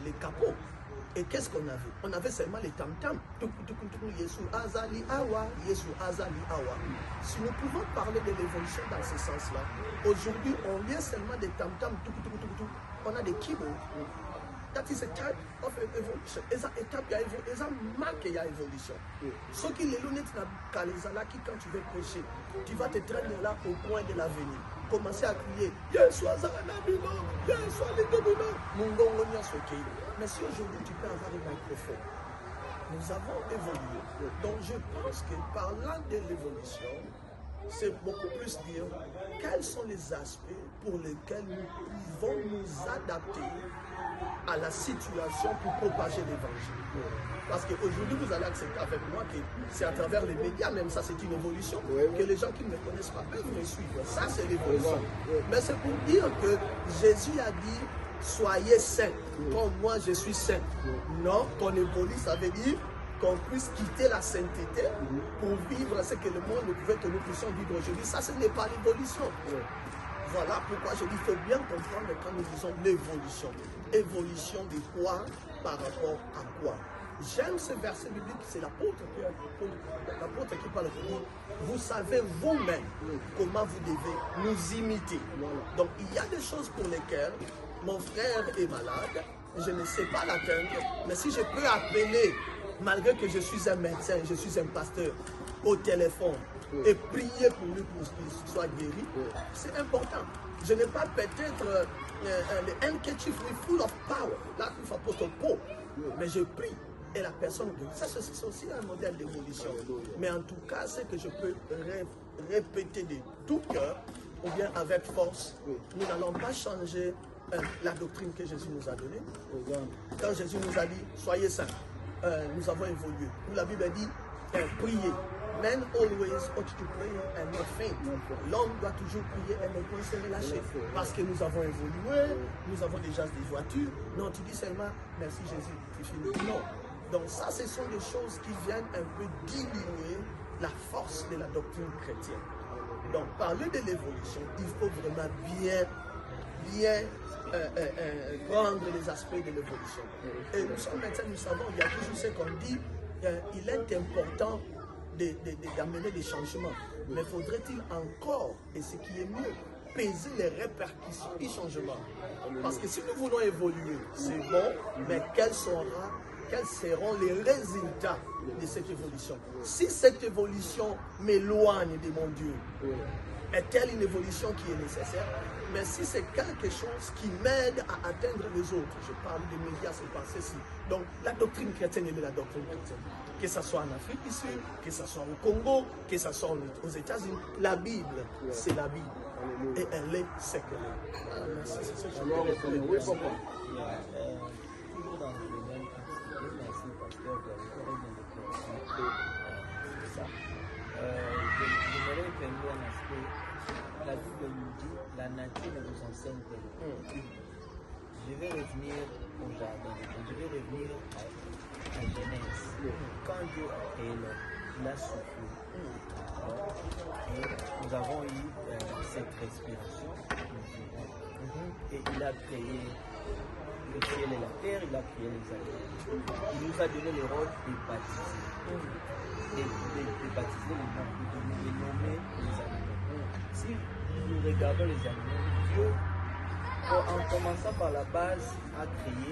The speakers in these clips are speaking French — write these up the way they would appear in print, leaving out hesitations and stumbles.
les capots. Et qu'est-ce qu'on avait? On avait seulement les tam-tams. Yesu Azali Awa, Yesu Azali Awa. Si nous pouvons parler de l'évolution dans ce sens-là, aujourd'hui, on vient seulement des tam-tams, on a des keyboards. That is a type of evolution. C'est une étape, c'est une marque de l'évolution. Ce qui est l'honnête dans les qui quand tu veux prêcher, tu vas te traîner là au coin de l'avenir. Commencer à crier Yesu Azanabino, Yesu Aligobino, Mungongonia Sokeï. Mais si aujourd'hui tu peux avoir un microphone, nous avons évolué. Donc je pense que parlant de l'évolution, c'est beaucoup plus dire quels sont les aspects pour lesquels nous pouvons nous adapter à la situation pour propager l'évangile. Parce qu'aujourd'hui, vous allez accepter avec moi que c'est à travers les médias, même ça c'est une évolution, que les gens qui ne me connaissent pas peuvent me suivre. Ça c'est l'évolution. Mais c'est pour dire que Jésus a dit, soyez saints, comme moi je suis saint. Non, qu'on évolue, ça veut dire qu'on puisse quitter la sainteté pour vivre ce que le monde ne pouvait que nous puissions vivre aujourd'hui. Ça, ce n'est pas l'évolution. Voilà pourquoi je dis qu'il faut bien comprendre quand nous disons l'évolution. Évolution de quoi par rapport à quoi? J'aime ce verset biblique, c'est l'apôtre qui parle. Vous savez vous-même comment vous devez nous imiter. Donc il y a des choses pour lesquelles mon frère est malade, je ne sais pas l'atteindre, mais si je peux appeler, malgré que je suis un médecin, je suis un pasteur, au téléphone, et prier pour lui pour qu'il soit guéri, c'est important. Je n'ai pas peut-être le handkerchief full of power, là il faut apôtre Paul, mais je prie et la personne guérit. Ça c'est aussi un modèle d'évolution. Mais en tout cas, c'est que je peux répéter de tout cœur, ou bien avec force, nous n'allons pas changer la doctrine que Jésus nous a donnée. Quand Jésus nous a dit, soyez saints, nous avons évolué. Nous, la Bible dit, priez. Men always ought to pray and not faint. L'homme doit toujours prier et ne pas se relâcher. Parce que nous avons évolué, nous avons déjà des voitures. Non, tu dis seulement, merci Jésus, tu finis. Non. Donc ça, ce sont des choses qui viennent un peu diminuer la force de la doctrine chrétienne. Donc parler de l'évolution, il faut vraiment bien prendre les aspects de l'évolution. Et nous sommes médecins, nous savons, il y a toujours ce qu'on dit, il est important d'amener des changements. Mais faudrait-il encore, et ce qui est mieux, peser les répercussions du changement? Parce que si nous voulons évoluer, c'est bon, mais quels seront les résultats de cette évolution? Si cette évolution m'éloigne de mon Dieu, est-elle une évolution qui est nécessaire? Mais si c'est quelque chose qui m'aide à atteindre les autres, je parle des médias, c'est pas ceci. Donc la doctrine chrétienne est la doctrine chrétienne. Que ce soit en Afrique du Sud, que ce soit au Congo, que ce soit aux États-Unis, la Bible, c'est la Bible. Et elle est ce qu'elle est. Merci, c'est ce que je voulais dire. Toujours dans le domaine particulier, merci pasteur de ça. J'aimerais revenir un aspect. La Bible nous dit, la nature nous enseigne que je vais revenir au jardin, je vais revenir à Genèse. Quand Dieu a créé l'homme, il a soufflé. Et nous avons eu cette respiration. Et il a créé le ciel et la terre, il a créé les animaux. Il nous a donné le rôle de baptiser. De baptiser les noms, de nommer les animaux. Si nous regardons les animaux, Dieu, en commençant par la base, a créé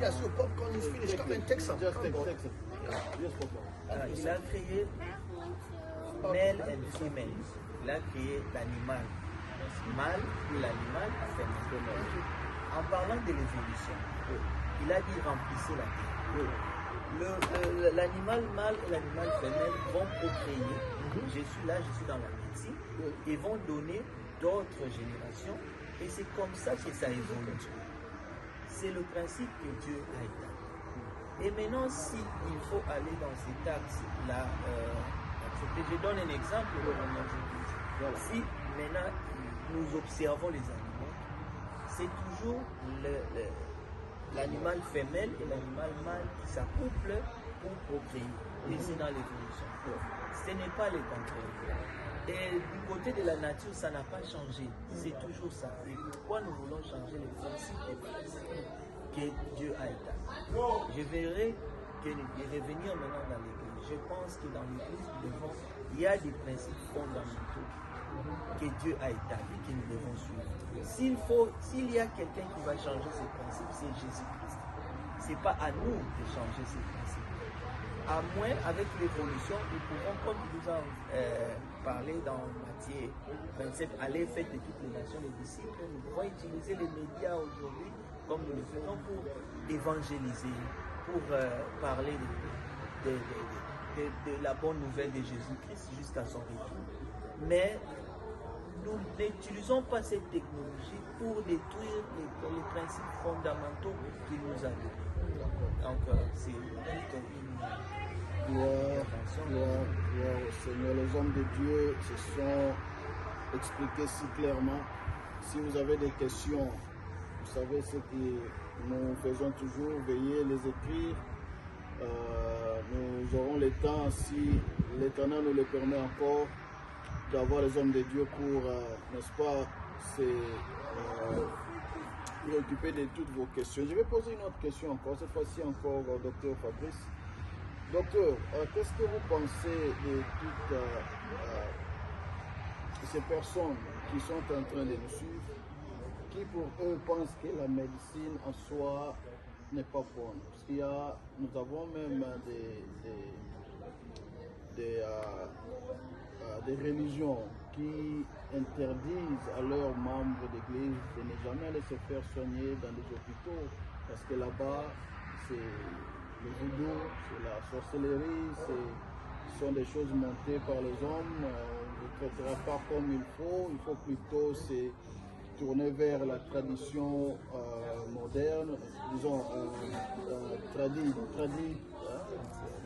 Yes, your popcorn is finished. Come and take some. Il a créé male and female. Il a créé l'animal mâle et l'animal féminin. En parlant de l'évolution, il a dit remplissez la terre. L'animal mâle et l'animal féminin vont procréer. Je suis là, je suis dans la médecine. Ils vont donner d'autres générations. Et c'est comme ça que ça évolue. C'est le principe que Dieu a établi. Et maintenant, si il faut aller dans cet axe-là, je donne un exemple. Si maintenant nous observons les animaux, c'est toujours l'animal femelle et l'animal mâle qui s'accouplent pour procréer. Et c'est dans l'évolution. Ce n'est pas le contraire. Et du côté de la nature, ça n'a pas changé. C'est toujours ça. Et pourquoi nous voulons changer les principes et principes que Dieu a établis? Je verrai que revenir maintenant dans l'Église. Je pense que dans l'Église, il y a des principes fondamentaux que Dieu a établis, que nous devons suivre. S'il y a quelqu'un qui va changer ces principes, c'est Jésus-Christ. Ce n'est pas à nous de changer ces principes. À moins, avec l'évolution, nous pouvons, comme nous avons parlé dans Matthieu 27, aller faire de toutes les nations les disciples. Nous pouvons utiliser les médias aujourd'hui, comme nous le faisons, pour évangéliser, pour parler de la bonne nouvelle de Jésus-Christ jusqu'à son retour. Mais nous n'utilisons pas cette technologie pour détruire les principes fondamentaux qu'il nous a donnés. Donc, c'est une gloire au Seigneur. Les hommes de Dieu se sont expliqués si clairement. Si vous avez des questions, vous savez ce que nous faisons toujours, veillez les écrire. Nous aurons le temps, si l'Éternel nous le permet encore, d'avoir les hommes de Dieu pour, n'est-ce pas, préoccuper de toutes vos questions. Je vais poser une autre question encore, cette fois-ci encore au docteur Fabrice. Docteur, qu'est-ce que vous pensez de toutes ces personnes qui sont en train de nous suivre, qui pour eux pensent que la médecine en soi n'est pas bonne? Parce qu'il y a, nous avons même des religions qui interdisent à leurs membres d'église de ne jamais aller se faire soigner dans des hôpitaux, parce que là-bas, c'est le voodoo, c'est la sorcellerie, ce sont des choses montées par les hommes, on ne traitera pas comme il faut plutôt se tourner vers la tradition moderne, disons,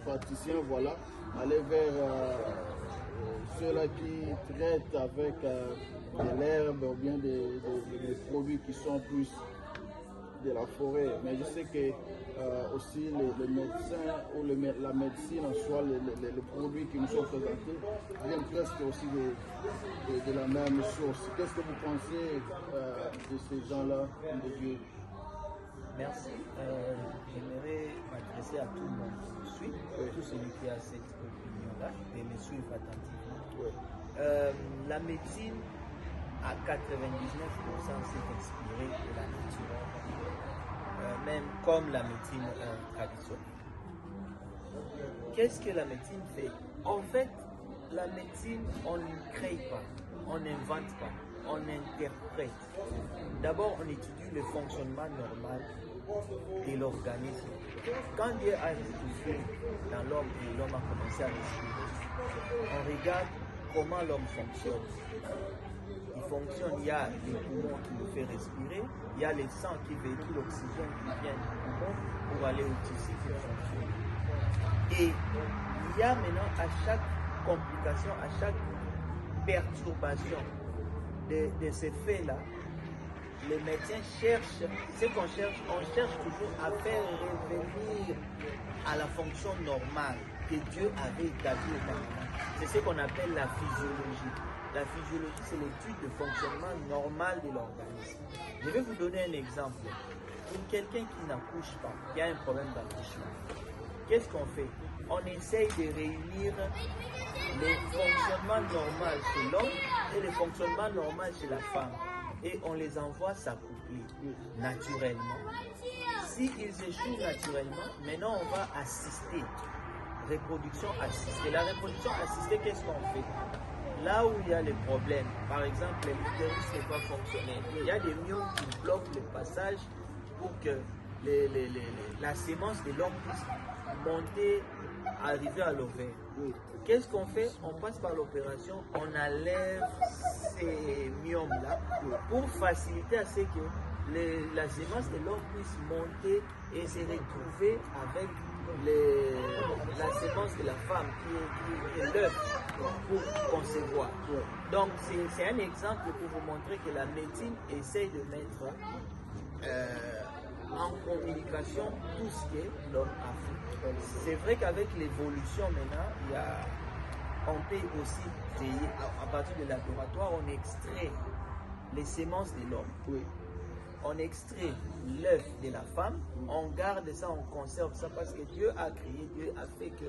praticien, voilà, aller vers ceux-là qui traitent avec de l'herbe ou bien des produits qui sont plus de la forêt. Mais je sais que aussi les médecins ou la médecine en soi, les produits qui nous sont présentés viennent presque aussi de la même source. Qu'est-ce que vous pensez de ces gens-là, de Dieu? Merci. J'aimerais m'adresser à tout le monde qui me suit, tout celui qui a cette opinion-là, de me suivre attentivement. La médecine, à 99%, s'est inspirée de la nature, même comme la médecine traditionnelle. Qu'est-ce que la médecine fait? En fait, la médecine, on ne crée pas, on n'invente pas, on interprète. D'abord, on étudie le fonctionnement normal de l'organisme. Quand Dieu a respiré dans l'homme et l'homme a commencé à respirer, on regarde comment l'homme fonctionne. Il fonctionne, il y a les poumons qui le fait respirer, il y a les sangs qui véhiculent l'oxygène qui vient du poumon pour aller au tissu qui fonctionne. Et il y a maintenant à chaque complication, à chaque perturbation de ces faits-là, les médecins cherchent, ce qu'on cherche, on cherche toujours à faire revenir à la fonction normale que Dieu avait établie auparavant. C'est ce qu'on appelle la physiologie. La physiologie, c'est l'étude de fonctionnement normal de l'organisme. Je vais vous donner un exemple. Pour quelqu'un qui n'accouche pas, qui a un problème d'accouchement, qu'est-ce qu'on fait? On essaye de réunir le fonctionnement normal chez l'homme et le fonctionnement normal chez la femme. Et on les envoie s'accoupler naturellement. S'ils échouent naturellement, maintenant on va assister. Reproduction assistée. La reproduction assistée, qu'est-ce qu'on fait? Là où il y a les problèmes, par exemple, l'utérus n'est pas fonctionnel, il y a des myomes qui bloquent le passage pour que la sémence de l'homme puisse monter, arriver à l'ovaire. Qu'est-ce qu'on fait? On passe par l'opération, on enlève ces myomes-là pour faciliter à ce que la sémence de l'homme puisse monter et se retrouver avec la sémence de la femme qui est l'œuf pour concevoir. Donc c'est un exemple pour vous montrer que la médecine essaye de mettre en communication tout ce que l'homme a fait. C'est vrai qu'avec l'évolution maintenant, il y a on peut aussi créer, à partir du laboratoire, on extrait les semences de l'homme. Oui. On extrait l'œuf de la femme, on garde ça, on conserve ça parce que Dieu a créé, Dieu a fait que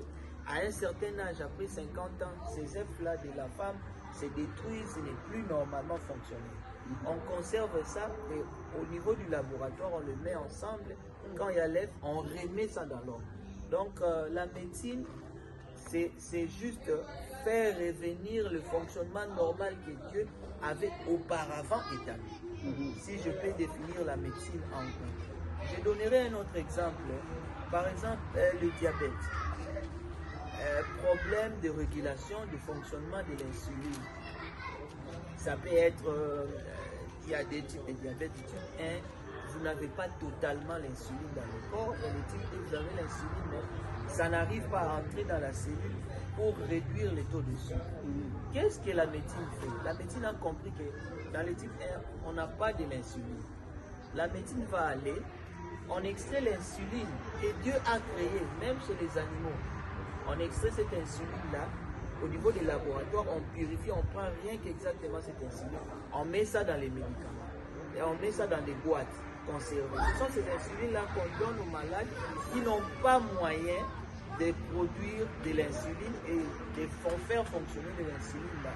à un certain âge, après 50 ans, ces œufs-là de la femme se détruisent, ce n'est plus normalement fonctionnel. On conserve ça et au niveau du laboratoire, on le met ensemble. Quand il y a l'œuf, on remet ça dans l'homme. Donc la médecine, c'est juste faire revenir le fonctionnement normal que Dieu avait auparavant établi. Si je peux définir la médecine en gros. Je donnerai un autre exemple. Par exemple, le diabète. Problème de régulation du fonctionnement de l'insuline. Ça peut être, il y a des types de diabète du type 1, vous n'avez pas totalement l'insuline dans le corps, et le type 2, vous avez l'insuline, mais ça n'arrive pas à entrer dans la cellule pour réduire les taux de sucre. Qu'est-ce que la médecine fait? La médecine a compris que dans le type 1, on n'a pas de l'insuline. La médecine va aller, on extrait l'insuline que Dieu a créée, même chez les animaux. On extrait cette insuline-là, au niveau des laboratoires, on purifie, on prend rien qu'exactement cette insuline. On met ça dans les médicaments. Et on met ça dans des boîtes conservées. Ce sont ces insulines-là qu'on donne aux malades qui n'ont pas moyen de produire de l'insuline et de faire fonctionner de l'insuline-là.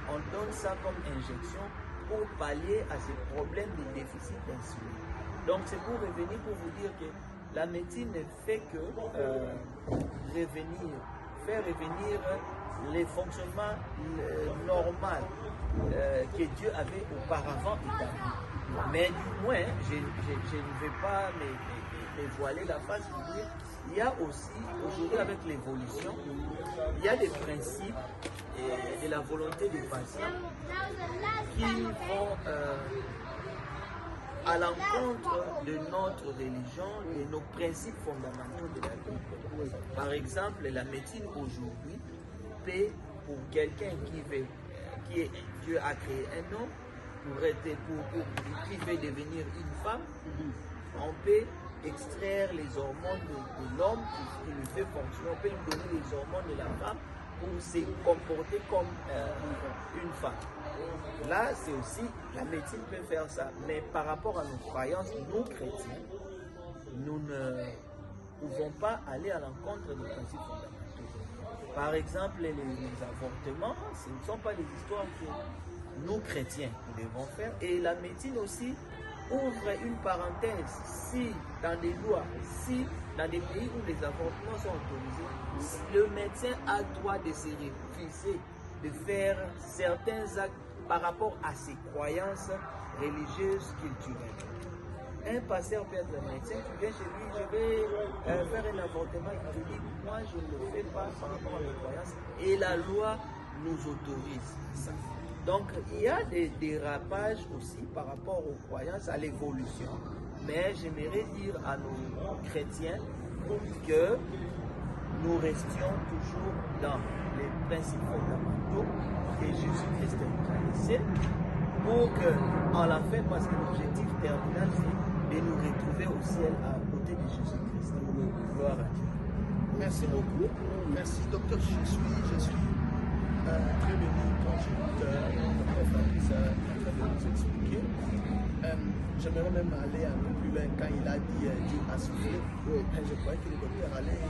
On donne ça comme injection pour pallier à ces problèmes de déficit d'insuline. Donc c'est pour revenir, pour vous dire que la médecine ne fait que faire revenir les fonctionnements normal que Dieu avait auparavant établi. Mais du moins, je ne vais pas me voiler la face pour dire, il y a aussi, aujourd'hui avec l'évolution, il y a des principes et de la volonté des patients qui vont à l'encontre de notre religion et nos principes fondamentaux de la vie. Par exemple, la médecine aujourd'hui peut, pour quelqu'un qui Dieu a créé un homme, qui veut devenir une femme, on peut extraire les hormones de l'homme qui le fait fonctionner, on peut lui donner les hormones de la femme pour se comporter comme une femme. Là, c'est aussi, la médecine peut faire ça, mais par rapport à nos croyances, nous chrétiens, nous ne pouvons pas aller à l'encontre des principes fondamentaux. Par exemple, les avortements, ce ne sont pas des histoires que nous chrétiens nous devons faire, et la médecine aussi ouvre une parenthèse. Si dans des lois, si dans des pays où les avortements sont autorisés, le médecin a le droit de se refuser de faire certains actes par rapport à ses croyances religieuses, culturelles. Un pasteur peut être un médecin, tu viens chez lui, je vais faire un avortement, il te dit, moi je ne le fais pas par rapport à mes croyances, et la loi nous autorise ça. Donc il y a des dérapages aussi par rapport aux croyances, à l'évolution, mais j'aimerais dire à nos chrétiens que nous restions toujours dans les principes fondamentaux que Jésus-Christ a laissés pour qu'en la fin, parce que l'objectif terminal, c'est de nous retrouver au ciel à côté de Jésus-Christ. Gloire à Dieu. Merci beaucoup. Merci, docteur. Je suis très béni quand j'écoute Dr. Fabrice en train de nous expliquer. J'aimerais même aller un peu plus loin quand il a dit Dieu a soufflé. Je croyais que le docteur allait,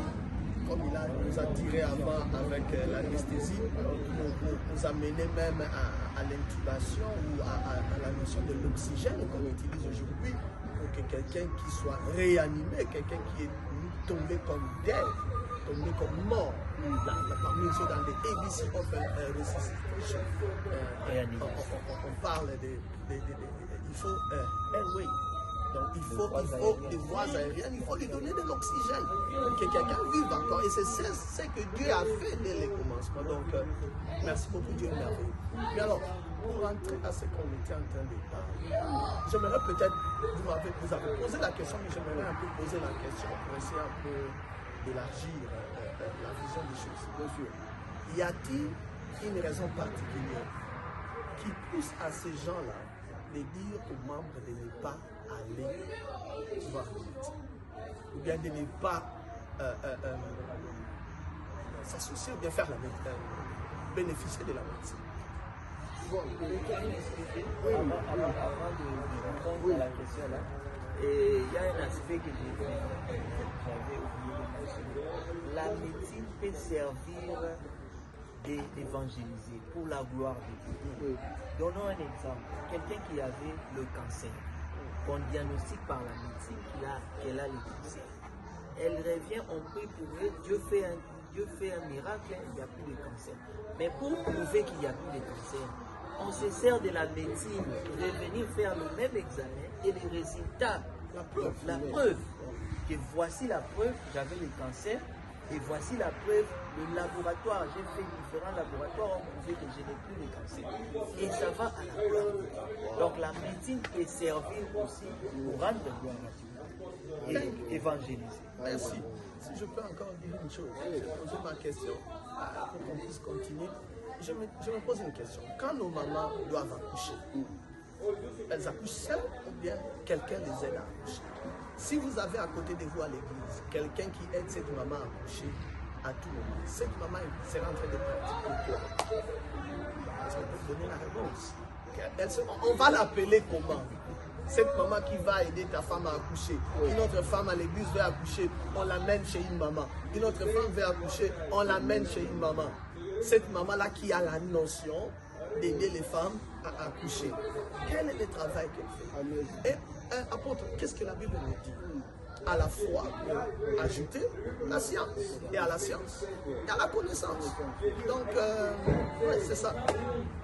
comme il nous a tiré avant avec l'anesthésie, nous amener même à l'intubation ou à la notion de l'oxygène qu'on utilise aujourd'hui pour que quelqu'un qui soit réanimé, quelqu'un qui est tombé comme dead, tombé comme mort, parmi ceux dans les ABC Open Resuscitation, on parle il faut airway. Donc il faut des voies aériennes, il faut lui donner de l'oxygène pour que quelqu'un vive encore. Et c'est ce que Dieu a fait dès le commencement. Donc merci beaucoup, Dieu est merveilleux. Mais alors, pour rentrer à ce qu'on était en train de parler, j'aimerais peut-être, vous avez posé la question, mais j'aimerais un peu poser la question pour essayer un peu d'élargir la vision des choses. Bien sûr. Y a-t-il une raison particulière qui pousse à ces gens-là de dire aux membres de ne pas aller voir le médecin, ou bien de ne pas s'associer, ou bien faire bénéficier de la médecine. Bon, je vais m'expliquer avant de répondre à la question là. Et il y a un aspect que j'avais oublié de mentionner. La médecine peut servir d'évangéliser pour la gloire de Dieu. Donnons un exemple. Quelqu'un qui avait le cancer, qu'on diagnostique par la médecine qu'elle a le cancer. Elle revient, on prie pour elle, Dieu fait un miracle, il n'y a plus de cancer. Mais pour prouver qu'il n'y a plus de cancer, on se sert de la médecine, revenir faire le même examen et les résultats, la preuve, que voici la preuve, j'avais le cancer, et voici la preuve, le laboratoire, j'ai fait différents laboratoires, ont prouvé que je n'ai plus de cancer. Et ça va à la gloire. Donc la médecine peut servir aussi pour rendre gloire à Dieu et évangéliser. Merci. Si je peux encore dire une chose, j'ai posé ma question pour qu'on puisse continuer. Je me pose une question. Quand nos mamans doivent accoucher, elles accouchent seules ou bien quelqu'un les aide à accoucher? Si vous avez à côté de vous à l'église quelqu'un qui aide cette maman à accoucher à tout moment, cette maman sera en train de pratiquer quoi? Est-ce qu'on peut donner la réponse? On va l'appeler comment? Cette maman qui va aider ta femme à accoucher, une autre femme à l'église veut accoucher, on l'amène chez une maman. Une autre femme veut accoucher, on l'amène chez une maman. Cette maman-là qui a la notion d'aider les femmes à accoucher. Quel est le travail qu'elle fait? Et apôtre, qu'est-ce que la Bible nous dit? À la foi, ajouter la science. Et à la science, et à la connaissance. Donc, ouais, c'est ça.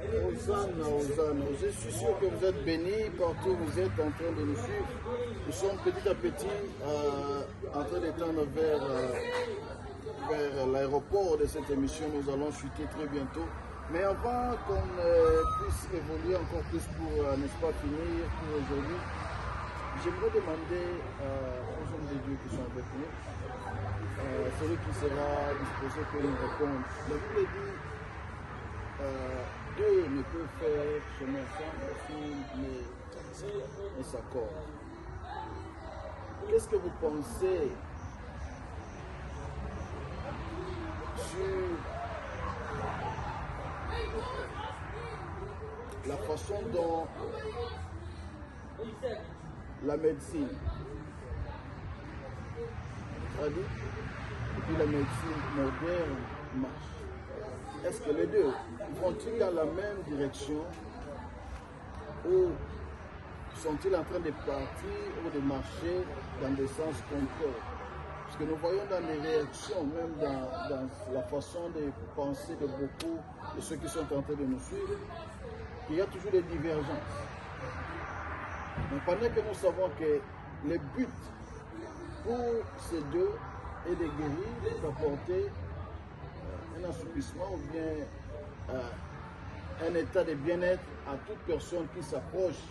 Hosanna, Hosanna. Je suis sûr que vous êtes bénis partout où vous êtes en train de nous suivre. Nous sommes petit à petit en train de tendre vers l'aéroport de cette émission. Nous allons chuter très bientôt. Mais avant qu'on puisse évoluer encore plus pour, n'est-ce pas, finir pour aujourd'hui, j'aimerais demander aux hommes de Dieu qui sont avec nous, celui qui sera disposé pour nous répondre. La Bible dit, Dieu ne peut faire chemin ensemble s'ils ne s'accordent. Qu'est-ce que vous pensez sur la façon dont la médecine traduit et puis la médecine moderne marche? Est-ce que les deux vont-ils dans la même direction ou sont-ils en train de partir ou de marcher dans des sens contraires? Parce que nous voyons dans les réactions, même dans la façon de penser de beaucoup de ceux qui sont en train de nous suivre, qu'il y a toujours des divergences. Mais pendant que nous savons que le but pour ces deux est de guérir, d'apporter un assouplissement ou bien un état de bien-être à toute personne qui s'approche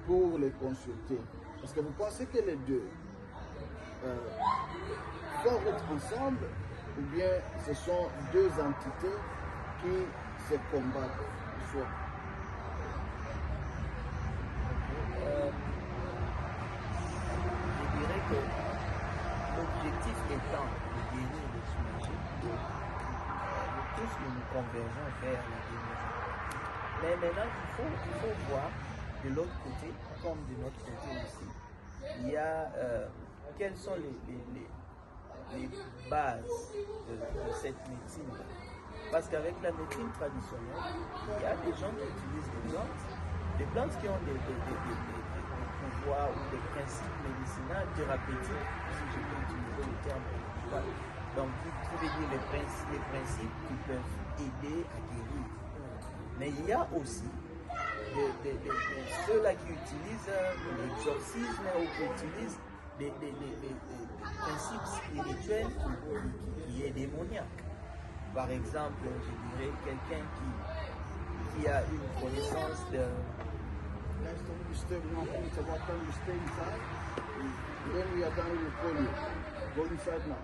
pour les consulter. Parce que vous pensez que les deux doivent être ensemble ou bien ce sont deux entités qui se combattent soit? Je dirais que l'objectif étant de guérir les sujets, nous tous nous convergeons vers la guérison. Mais maintenant, il faut voir de l'autre côté, comme de notre côté aussi, il y a quelles sont les bases de cette médecine. Parce qu'avec la médecine traditionnelle, il y a des gens qui utilisent des plantes qui ont des pouvoirs ou des principes médicinaux, thérapeutiques, si je peux utiliser le terme médical. Donc, vous pouvez dire les principes qui peuvent aider à guérir. Mais il y a aussi ceux-là qui utilisent l'exorcisme ou qui utilisent des principes spirituels qui est démoniaque. Par exemple, je dirais quelqu'un qui a une connaissance de... When we are done, we will call you. Go inside now.